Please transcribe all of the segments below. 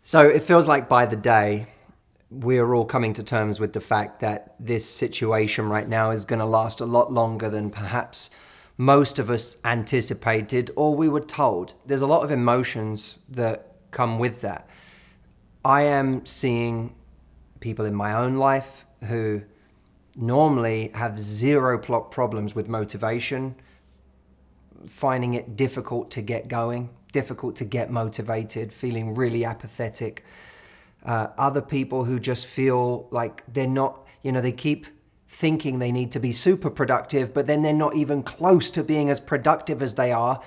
So it feels like by the day, we're all coming to terms with the fact that this situation right now is going to last a lot longer than perhaps most of us anticipated or we were told. There's a lot of emotions that come with that. I am seeing people in my own life who normally have zero problems with motivation, finding it difficult to get going, difficult to get motivated, feeling really apathetic. Other people who just feel like they're not, they keep thinking they need to be super productive, but then they're not even close to being as productive as they are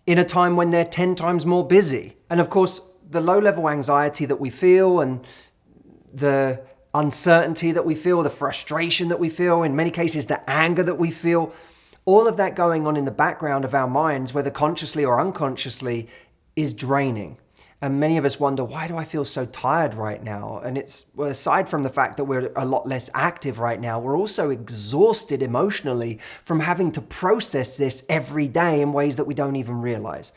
in a time when they're 10 times more busy. And of course, the low-level anxiety that we feel and the uncertainty that we feel, the frustration that we feel, in many cases, the anger that we feel, all of that going on in the background of our minds, whether consciously or unconsciously, is draining. And many of us wonder, why do I feel so tired right now? And aside from the fact that we're a lot less active right now, we're also exhausted emotionally from having to process this every day in ways that we don't even realize.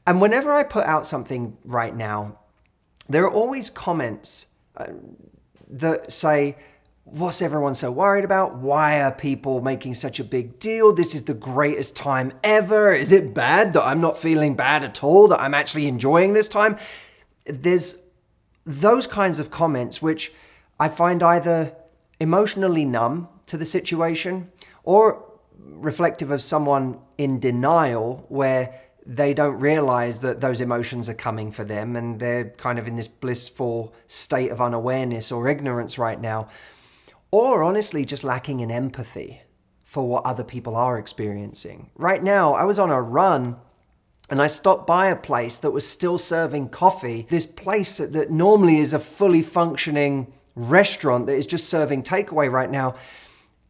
And whenever I put out something right now, there are always comments that say, what's everyone so worried about? Why are people making such a big deal? This is the greatest time ever. Is it bad that I'm not feeling bad at all, that I'm actually enjoying this time? There's those kinds of comments which I find either emotionally numb to the situation or reflective of someone in denial where they don't realize that those emotions are coming for them and they're kind of in this blissful state of unawareness or ignorance right now. Or honestly, just lacking in empathy for what other people are experiencing. Right now, I was on a run and I stopped by a place that was still serving coffee. This place that normally is a fully functioning restaurant that is just serving takeaway right now.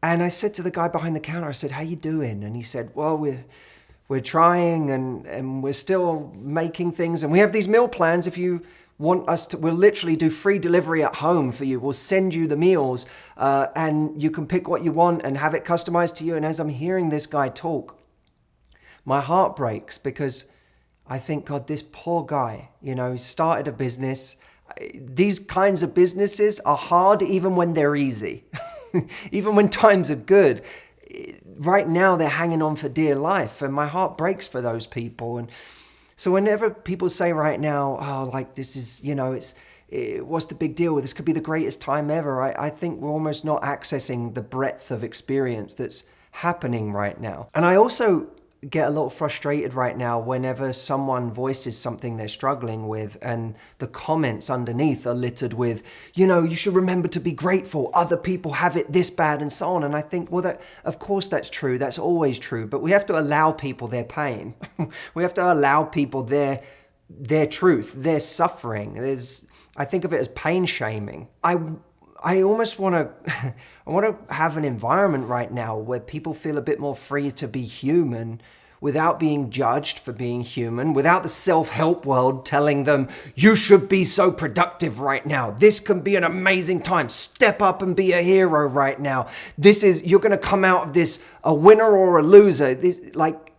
And I said to the guy behind the counter, I said, how you doing? And he said, well, we're trying and we're still making things. And we have these meal plans if you want us to, we'll literally do free delivery at home for you. We'll send you the meals and you can pick what you want and have it customized to you. And as I'm hearing this guy talk, my heart breaks because I think, God, this poor guy, he started a business. These kinds of businesses are hard even when they're easy, even when times are good. Right now, they're hanging on for dear life. And my heart breaks for those people. And so whenever people say right now, oh, like this is, what's the big deal? This could be the greatest time ever. I think we're almost not accessing the breadth of experience that's happening right now. And I also get a little frustrated right now whenever someone voices something they're struggling with and the comments underneath are littered with, you should remember to be grateful. Other people have it this bad and so on. And I think, well, of course that's true. That's always true. But we have to allow people their pain. We have to allow people their truth, their suffering. I think of it as pain shaming. I almost want to have an environment right now where people feel a bit more free to be human without being judged for being human, without the self-help world telling them, you should be so productive right now. This can be an amazing time. Step up and be a hero right now. You're going to come out of this a winner or a loser.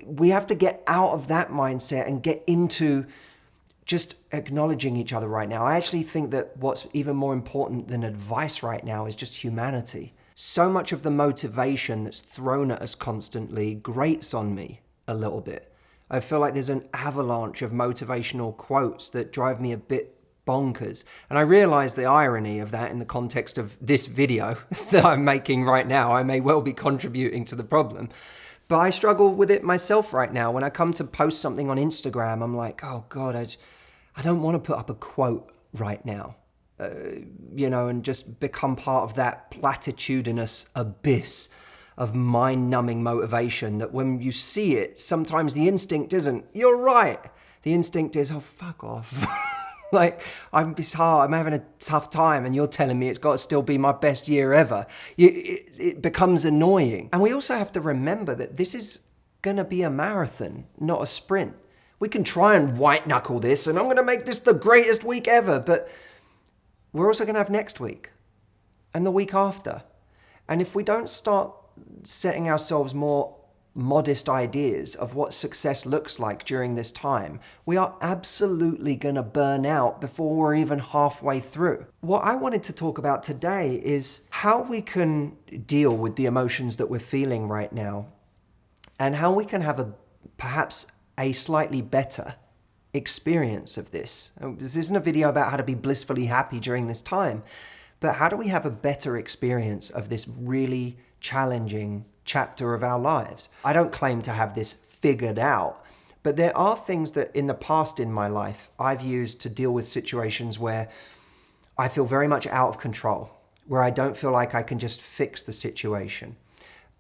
We have to get out of that mindset and get into just acknowledging each other right now. I actually think that what's even more important than advice right now is just humanity. So much of the motivation that's thrown at us constantly grates on me a little bit. I feel like there's an avalanche of motivational quotes that drive me a bit bonkers. And I realize the irony of that in the context of this video that I'm making right now. I may well be contributing to the problem. But I struggle with it myself right now. When I come to post something on Instagram, I'm like, oh God, I don't want to put up a quote right now, and just become part of that platitudinous abyss of mind-numbing motivation that when you see it, sometimes the instinct isn't, you're right. The instinct is, oh, fuck off. It's hard, I'm having a tough time and you're telling me it's got to still be my best year ever. It becomes annoying. And we also have to remember that this is going to be a marathon, not a sprint. We can try and white knuckle this and I'm going to make this the greatest week ever, but we're also going to have next week and the week after. And if we don't start setting ourselves more modest ideas of what success looks like during this time, we are absolutely going to burn out before we're even halfway through. What I wanted to talk about today is how we can deal with the emotions that we're feeling right now, and how we can have perhaps a slightly better experience of this. This isn't a video about how to be blissfully happy during this time, but how do we have a better experience of this really challenging chapter of our lives? I don't claim to have this figured out, but there are things that in the past in my life I've used to deal with situations where I feel very much out of control, where I don't feel like I can just fix the situation.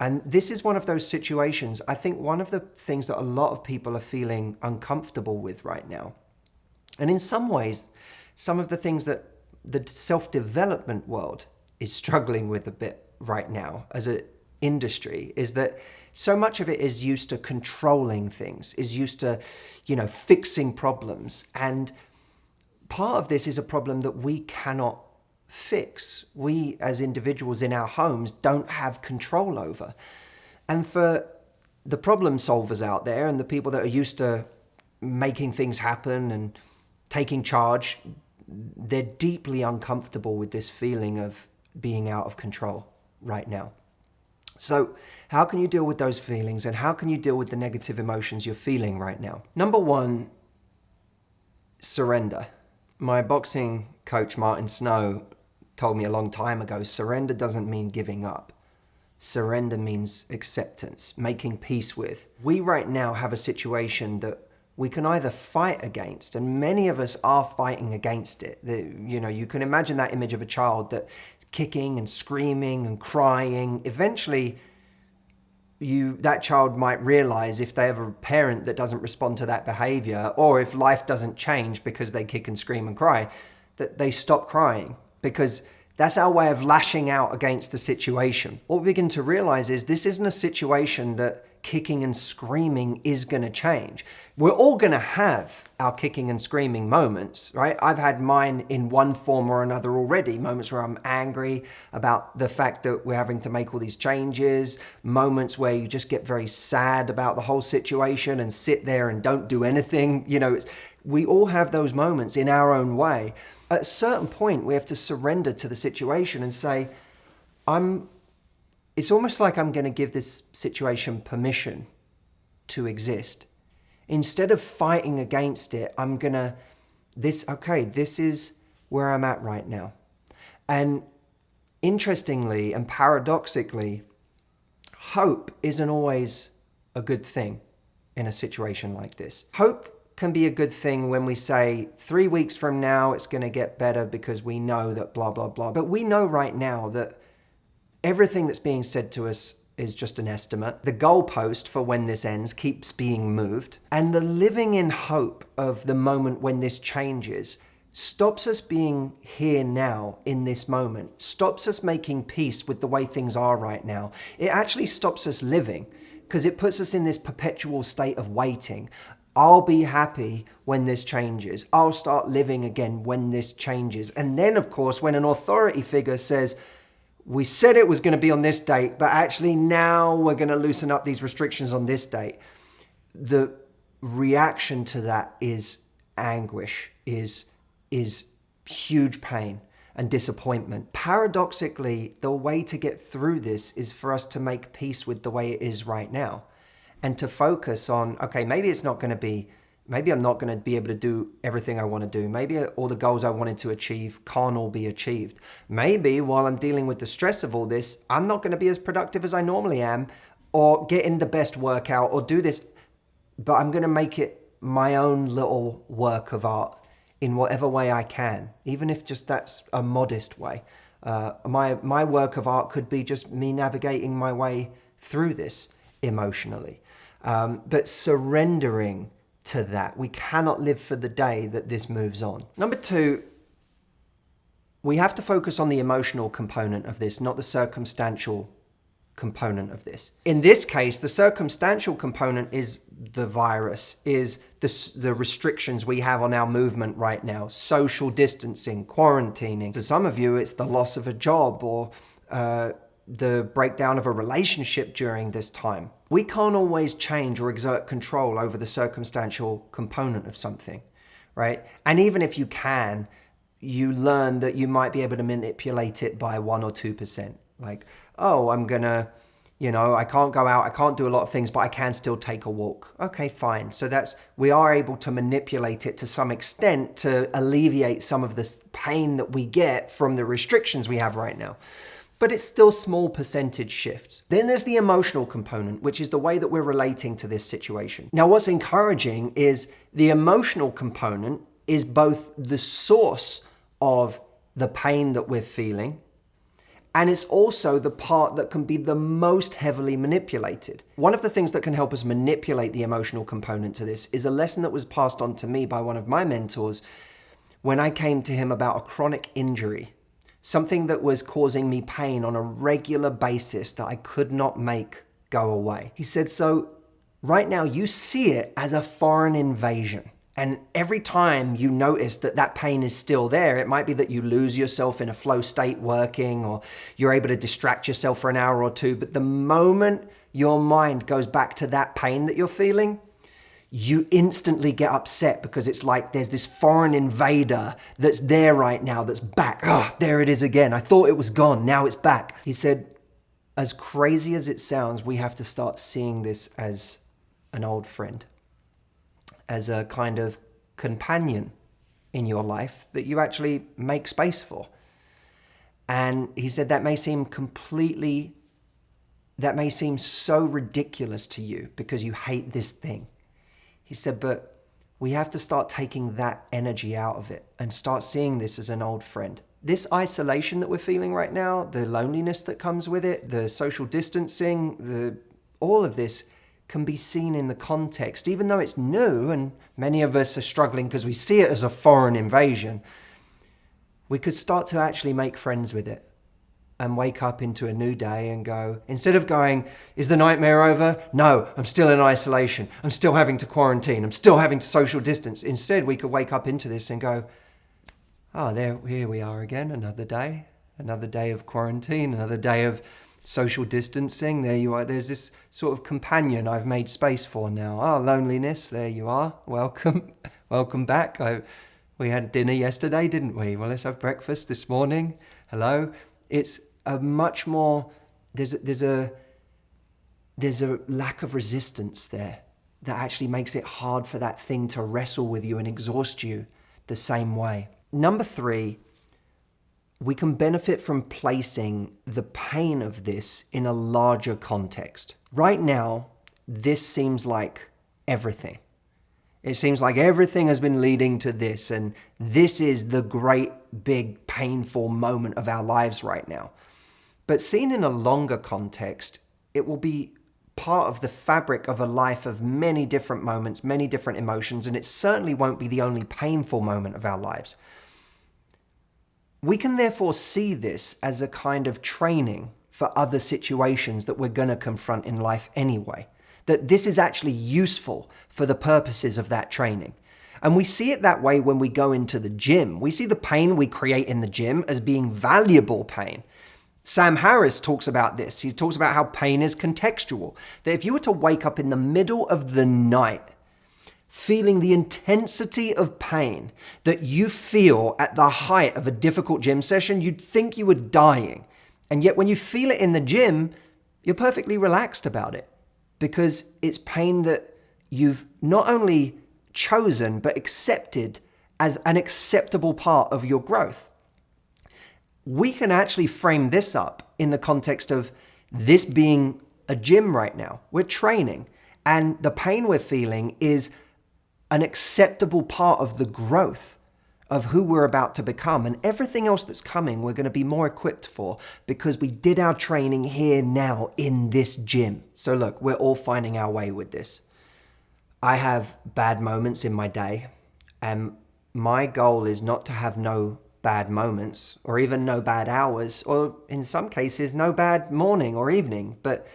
And this is one of those situations, I think one of the things that a lot of people are feeling uncomfortable with right now. And in some ways, some of the things that the self-development world is struggling with a bit right now as an industry is that so much of it is used to controlling things, is used to, fixing problems. And part of this is a problem that we cannot fix. We as individuals in our homes don't have control over. And for the problem solvers out there and the people that are used to making things happen and taking charge, they're deeply uncomfortable with this feeling of being out of control right now. So how can you deal with those feelings, and how can you deal with the negative emotions you're feeling right now? Number one, surrender. My boxing coach, Martin Snow, told me a long time ago, surrender doesn't mean giving up. Surrender means acceptance, making peace with. We right now have a situation that we can either fight against, and many of us are fighting against it. You can imagine that image of a child that kicking and screaming and crying. Eventually, that child might realize if they have a parent that doesn't respond to that behavior, or if life doesn't change because they kick and scream and cry, that they stop crying, because that's our way of lashing out against the situation. What we begin to realize is this isn't a situation that kicking and screaming is going to change. We're all going to have our kicking and screaming moments, right? I've had mine in one form or another already. Moments where I'm angry about the fact that we're having to make all these changes. Moments where you just get very sad about the whole situation and sit there and don't do anything. We all have those moments in our own way. At a certain point, we have to surrender to the situation and say, it's almost like I'm going to give this situation permission to exist. Instead of fighting against it, this is where I'm at right now. And interestingly and paradoxically, hope isn't always a good thing in a situation like this. Hope can be a good thing when we say 3 weeks from now it's going to get better because we know that blah, blah, blah. But we know right now that everything that's being said to us is just an estimate. The goalpost for when this ends keeps being moved. And the living in hope of the moment when this changes stops us being here now in this moment, stops us making peace with the way things are right now. It actually stops us living because it puts us in this perpetual state of waiting. I'll be happy when this changes. I'll start living again when this changes. And then, of course, when an authority figure says, we said it was going to be on this date, but actually now we're going to loosen up these restrictions on this date, the reaction to that is anguish, is huge pain and disappointment. Paradoxically, the way to get through this is for us to make peace with the way it is right now. And to focus on, okay, maybe I'm not going to be able to do everything I want to do. Maybe all the goals I wanted to achieve can't all be achieved. Maybe while I'm dealing with the stress of all this, I'm not going to be as productive as I normally am, or get in the best workout, or do this, but I'm going to make it my own little work of art in whatever way I can, even if just that's a modest way. My work of art could be just me navigating my way through this emotionally. But surrendering to that. We cannot live for the day that this moves on. Number two, we have to focus on the emotional component of this, not the circumstantial component of this. In this case, the circumstantial component is the virus, is the restrictions we have on our movement right now, social distancing, quarantining. For some of you, it's the loss of a job, or the breakdown of a relationship during this time. We can't always change or exert control over the circumstantial component of something, right? And even if you can, you learn that you might be able to manipulate it by 1 or 2%. Like, oh, I'm gonna, I can't go out, I can't do a lot of things, but I can still take a walk. Okay, fine. So we are able to manipulate it to some extent to alleviate some of this pain that we get from the restrictions we have right now. But it's still small percentage shifts. Then there's the emotional component, which is the way that we're relating to this situation. Now, what's encouraging is the emotional component is both the source of the pain that we're feeling, and it's also the part that can be the most heavily manipulated. One of the things that can help us manipulate the emotional component to this is a lesson that was passed on to me by one of my mentors when I came to him about a chronic injury, something that was causing me pain on a regular basis that I could not make go away. He said, so right now you see it as a foreign invasion. And every time you notice that pain is still there, it might be that you lose yourself in a flow state working, or you're able to distract yourself for an hour or two. But the moment your mind goes back to that pain that you're feeling, you instantly get upset because it's like there's this foreign invader that's there right now that's back. Oh, there it is again. I thought it was gone. Now it's back. He said, as crazy as it sounds, we have to start seeing this as an old friend, as a kind of companion in your life that you actually make space for. And he said that may seem so ridiculous to you because you hate this thing. He said, but we have to start taking that energy out of it and start seeing this as an old friend. This isolation that we're feeling right now, the loneliness that comes with it, the social distancing, all of this can be seen in the context, even though it's new and many of us are struggling because we see it as a foreign invasion. We could start to actually make friends with it and wake up into a new day and go, instead of going, is the nightmare over? No, I'm still in isolation. I'm still having to quarantine. I'm still having to social distance. Instead, we could wake up into this and go, oh, here we are again, another day of quarantine, another day of social distancing. There you are. There's this sort of companion I've made space for now. Oh, loneliness. There you are. Welcome. Welcome back. We had dinner yesterday, didn't we? Well, let's have breakfast this morning. Hello. It's a much more, there's a lack of resistance there that actually makes it hard for that thing to wrestle with you and exhaust you the same way. Number 3, we can benefit from placing the pain of this in a larger context. Right now, this seems like everything. It seems like everything has been leading to this, and this is the great, big, painful moment of our lives right now. But seen in a longer context, it will be part of the fabric of a life of many different moments, many different emotions, and it certainly won't be the only painful moment of our lives. We can therefore see this as a kind of training for other situations that we're going to confront in life anyway. That this is actually useful for the purposes of that training. And we see it that way when we go into the gym. We see the pain we create in the gym as being valuable pain. Sam Harris talks about this. He talks about how pain is contextual. That if you were to wake up in the middle of the night feeling the intensity of pain that you feel at the height of a difficult gym session, you'd think you were dying. And yet when you feel it in the gym, you're perfectly relaxed about it because it's pain that you've not only chosen but accepted as an acceptable part of your growth. We can actually frame this up in the context of this being a gym right now. We're training, and the pain we're feeling is an acceptable part of the growth of who we're about to become, and everything else that's coming we're going to be more equipped for because we did our training here now in this gym. So look, we're all finding our way with this. I have bad moments in my day, and my goal is not to have no bad moments or even no bad hours, or in some cases no bad morning or evening, but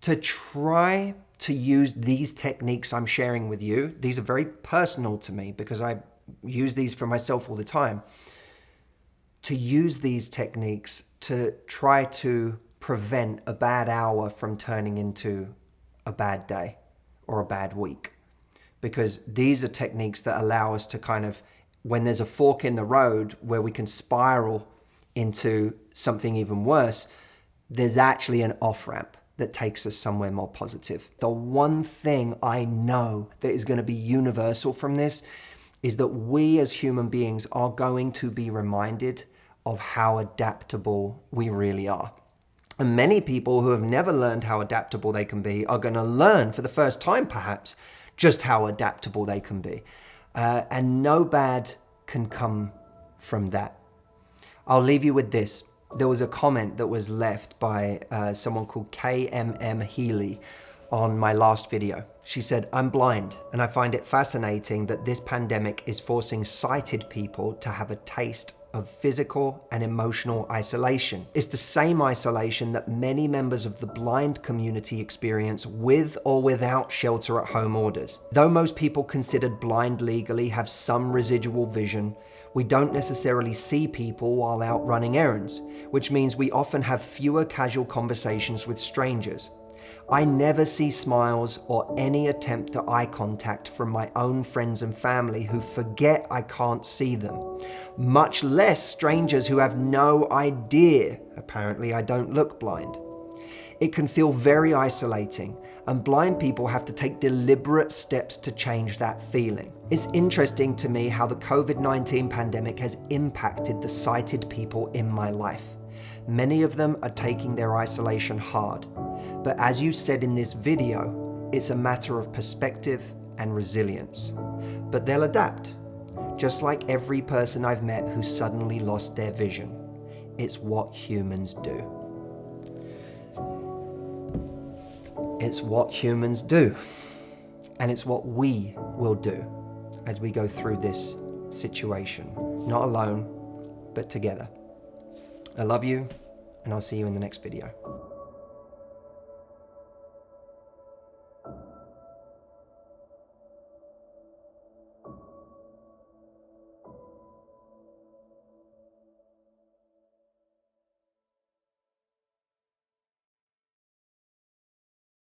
to try to use these techniques I'm sharing with you. These are very personal to me because I use these for myself all the time. To use these techniques to try to prevent a bad hour from turning into a bad day or a bad week. Because these are techniques that allow us to kind of, when there's a fork in the road where we can spiral into something even worse, there's actually an off-ramp that takes us somewhere more positive. The one thing I know that is going to be universal from this is that we as human beings are going to be reminded of how adaptable we really are. And many people who have never learned how adaptable they can be are going to learn for the first time, perhaps, just how adaptable they can be. And no bad can come from that. I'll leave you with this. There was a comment that was left by someone called KMM Healy on my last video. She said, "I'm blind, and I find it fascinating that this pandemic is forcing sighted people to have a taste of physical and emotional isolation. It's the same isolation that many members of the blind community experience with or without shelter-at-home orders. Though most people considered blind legally have some residual vision, we don't necessarily see people while out running errands, which means we often have fewer casual conversations with strangers. I never see smiles or any attempt at eye contact from my own friends and family who forget I can't see them, much less strangers who have no idea, apparently, I don't look blind. It can feel very isolating, and blind people have to take deliberate steps to change that feeling. It's interesting to me how the COVID-19 pandemic has impacted the sighted people in my life. Many of them are taking their isolation hard. But as you said in this video, it's a matter of perspective and resilience. But they'll adapt, just like every person I've met who suddenly lost their vision. It's what humans do. It's what humans do. And it's what we will do as we go through this situation. Not alone, but together. I love you, and I'll see you in the next video.